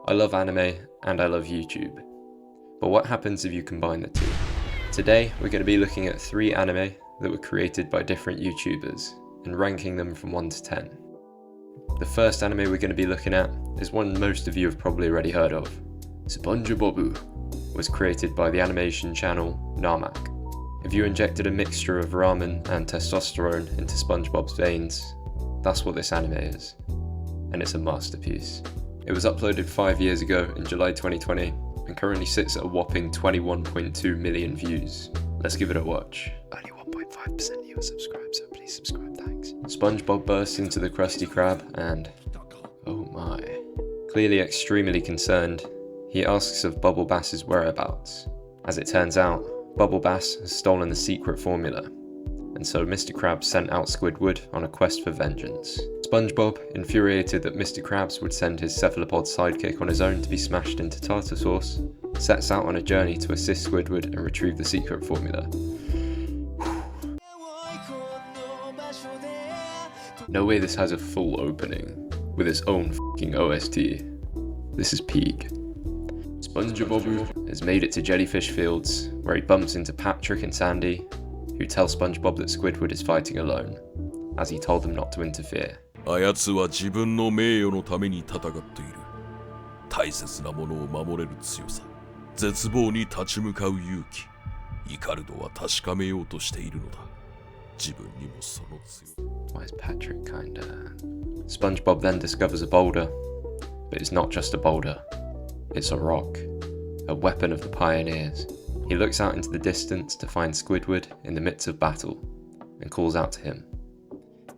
I love anime and I love YouTube. But what happens if you combine the two? Today we're going to be looking at 3 anime that were created by different YouTubers and ranking them from 1 to 10. The first anime we're going to be looking at is one most of you have probably already heard of. Spongebob was created by the animation channel Namak. If you injected a mixture of ramen and testosterone into SpongeBob's veins, that's what this anime is. And it's a masterpiece. It was uploaded 5 years ago in July 2020 and currently sits at a whopping 21.2 million views. Let's give it a watch. Only 1.5% of you are subscribed, so please subscribe, thanks. SpongeBob bursts into the Krusty Krab and, oh my. Clearly extremely concerned, he asks of Bubble Bass's whereabouts. As it turns out, Bubble Bass has stolen the secret formula, and so Mr. Krabs sent out Squidward on a quest for vengeance. SpongeBob, infuriated that Mr. Krabs would send his cephalopod sidekick on his own to be smashed into tartar sauce, sets out on a journey to assist Squidward and retrieve the secret formula. No way this has a full opening, with its own f***ing OST. This is peak. SpongeBob has made it to Jellyfish Fields, where he bumps into Patrick and Sandy, who tell SpongeBob that Squidward is fighting alone, as he told them not to interfere. あやつは自分の名誉のために戦っている。大切なものを守れる強さ、絶望に立ち向かう勇気、イカルドは確かめようとしているのだ。自分にもその強さ。 Why is Patrick kinda... SpongeBob then discovers a boulder, but it's not just a boulder. It's a rock, a weapon of the pioneers. He looks out into the distance to find Squidward in the midst of battle, and calls out to him.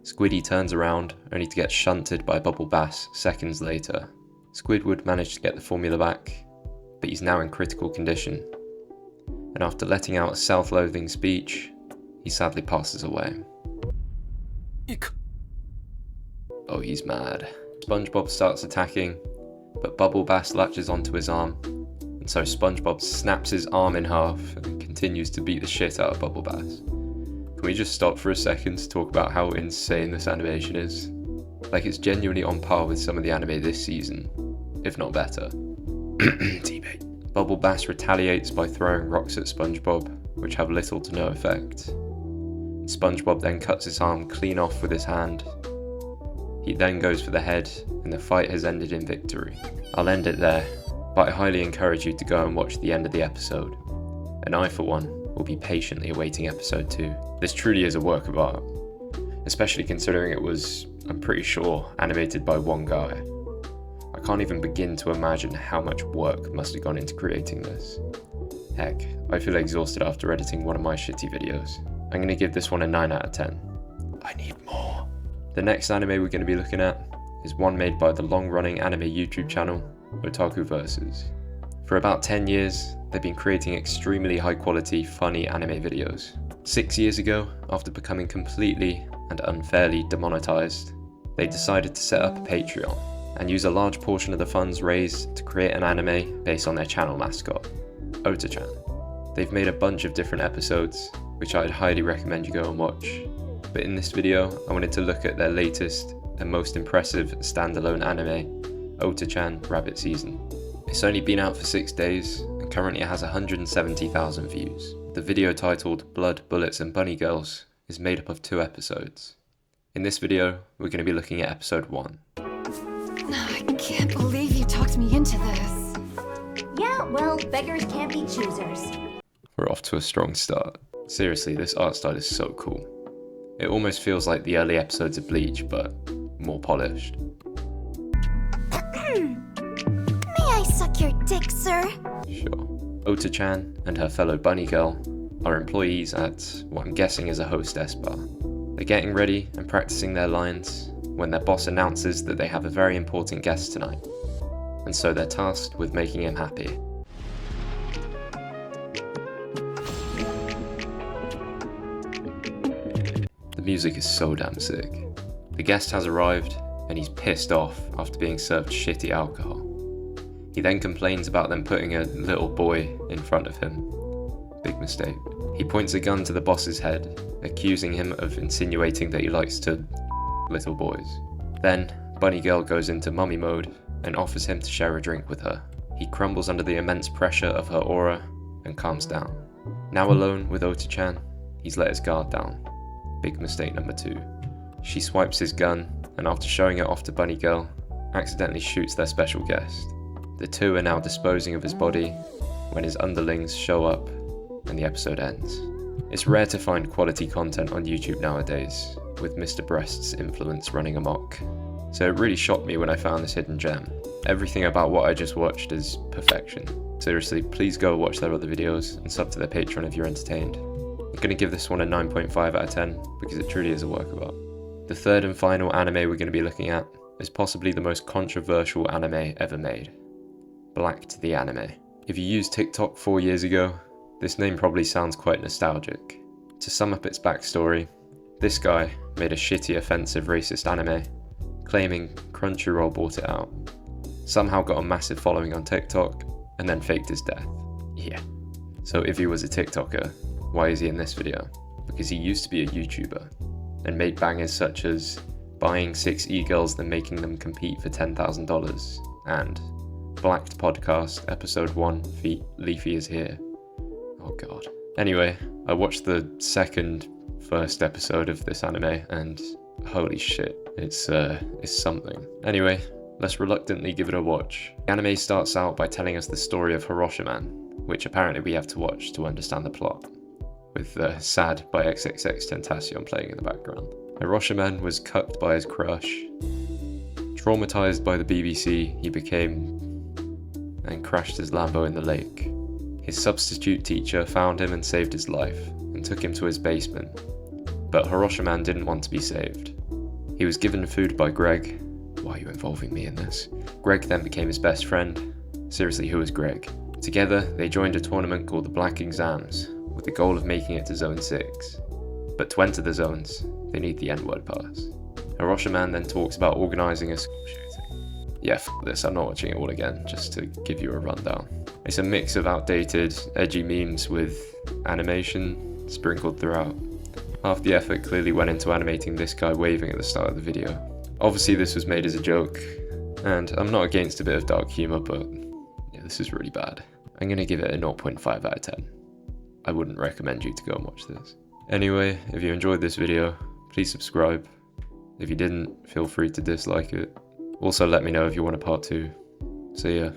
Squiddy turns around, only to get shunted by Bubble Bass seconds later. Squidward managed to get the formula back, but he's now in critical condition. And after letting out a self-loathing speech, he sadly passes away. Oh, he's mad. SpongeBob starts attacking, but Bubble Bass latches onto his arm, and so SpongeBob snaps his arm in half and continues to beat the shit out of Bubble Bass. Can we just stop for a second to talk about how insane this animation is? Like, it's genuinely on par with some of the anime this season, if not better. Teammate. Bubble Bass retaliates by throwing rocks at SpongeBob, which have little to no effect. SpongeBob then cuts his arm clean off with his hand. He then goes for the head, and the fight has ended in victory. I'll end it there, but I highly encourage you to go and watch the end of the episode. And I, for one, will be patiently awaiting episode 2. This truly is a work of art, especially considering it was, I'm pretty sure, animated by one guy. I can't even begin to imagine how much work must have gone into creating this. Heck, I feel exhausted after editing one of my shitty videos. I'm gonna give this one a 9 out of 10. I need more. The next anime we're going to be looking at is one made by the long-running anime YouTube channel, Otaku Versus. For about 10 years, they've been creating extremely high-quality, funny anime videos. 6 years ago, after becoming completely and unfairly demonetized, they decided to set up a Patreon and use a large portion of the funds raised to create an anime based on their channel mascot, Ota-chan. They've made a bunch of different episodes, which I'd highly recommend you go and watch. But in this video, I wanted to look at their latest and most impressive standalone anime, Ota-chan Rabbit Season. It's only been out for 6 days and currently has 170,000 views. The video titled Blood, Bullets and Bunny Girls is made up of 2 episodes. In this video, we're going to be looking at episode 1. I can't believe you talked me into this. Yeah, well, beggars can't be choosers. We're off to a strong start. Seriously, this art style is so cool. It almost feels like the early episodes of Bleach, but more polished. May I suck your dick, sir? Sure. Ota-chan and her fellow bunny girl are employees at what I'm guessing is a hostess bar. They're getting ready and practicing their lines when their boss announces that they have a very important guest tonight, and so they're tasked with making him happy. The music is so damn sick. The guest has arrived, and he's pissed off after being served shitty alcohol. He then complains about them putting a little boy in front of him. Big mistake. He points a gun to the boss's head, accusing him of insinuating that he likes to little boys. Then, Bunny Girl goes into mummy mode and offers him to share a drink with her. He crumbles under the immense pressure of her aura and calms down. Now alone with Ota-chan, he's let his guard down. Big mistake number 2. She swipes his gun, and after showing it off to Bunny Girl, accidentally shoots their special guest. The two are now disposing of his body when his underlings show up and the episode ends. It's rare to find quality content on YouTube nowadays, with Mr. Breast's influence running amok. So it really shocked me when I found this hidden gem. Everything about what I just watched is perfection. Seriously, please go watch their other videos and sub to their Patreon if you're entertained. I'm going to give this one a 9.5 out of 10 because it truly is a work of art. The third and final anime we're going to be looking at is possibly the most controversial anime ever made. Blacked the Anime. If you used TikTok 4 years ago, this name probably sounds quite nostalgic. To sum up its backstory, this guy made a shitty, offensive, racist anime, claiming Crunchyroll bought it out, somehow got a massive following on TikTok, and then faked his death. Yeah. So if he was a TikToker, why is he in this video? Because he used to be a YouTuber, and made bangers such as buying 6 e-girls then making them compete for $10,000, and Blacked Podcast, episode 1, Leafy is here. Oh god. Anyway, I watched the first episode of this anime, and holy shit, it's something. Anyway, let's reluctantly give it a watch. The anime starts out by telling us the story of Hiroshi-man, which apparently we have to watch to understand the plot, with Sad by XXXTentacion playing in the background. Hiroshi-man was cucked by his crush. Traumatized by the BBC, he became and crashed his Lambo in the lake. His substitute teacher found him and saved his life, and took him to his basement. But Hiroshi-man didn't want to be saved. He was given food by Greg. Why are you involving me in this? Greg then became his best friend. Seriously, who is Greg? Together, they joined a tournament called the Black Exams, with the goal of making it to Zone 6. But to enter the zones, they need the N-word pass. Hiroshi-man then talks about organising a school shooting. Yeah, f this, I'm not watching it all again, just to give you a rundown. It's a mix of outdated, edgy memes with animation sprinkled throughout. Half the effort clearly went into animating this guy waving at the start of the video. Obviously this was made as a joke, and I'm not against a bit of dark humour, but yeah, this is really bad. I'm going to give it a 0.5 out of 10. I wouldn't recommend you to go and watch this. Anyway, if you enjoyed this video, please subscribe. If you didn't, feel free to dislike it. Also let me know if you want a part 2. See ya.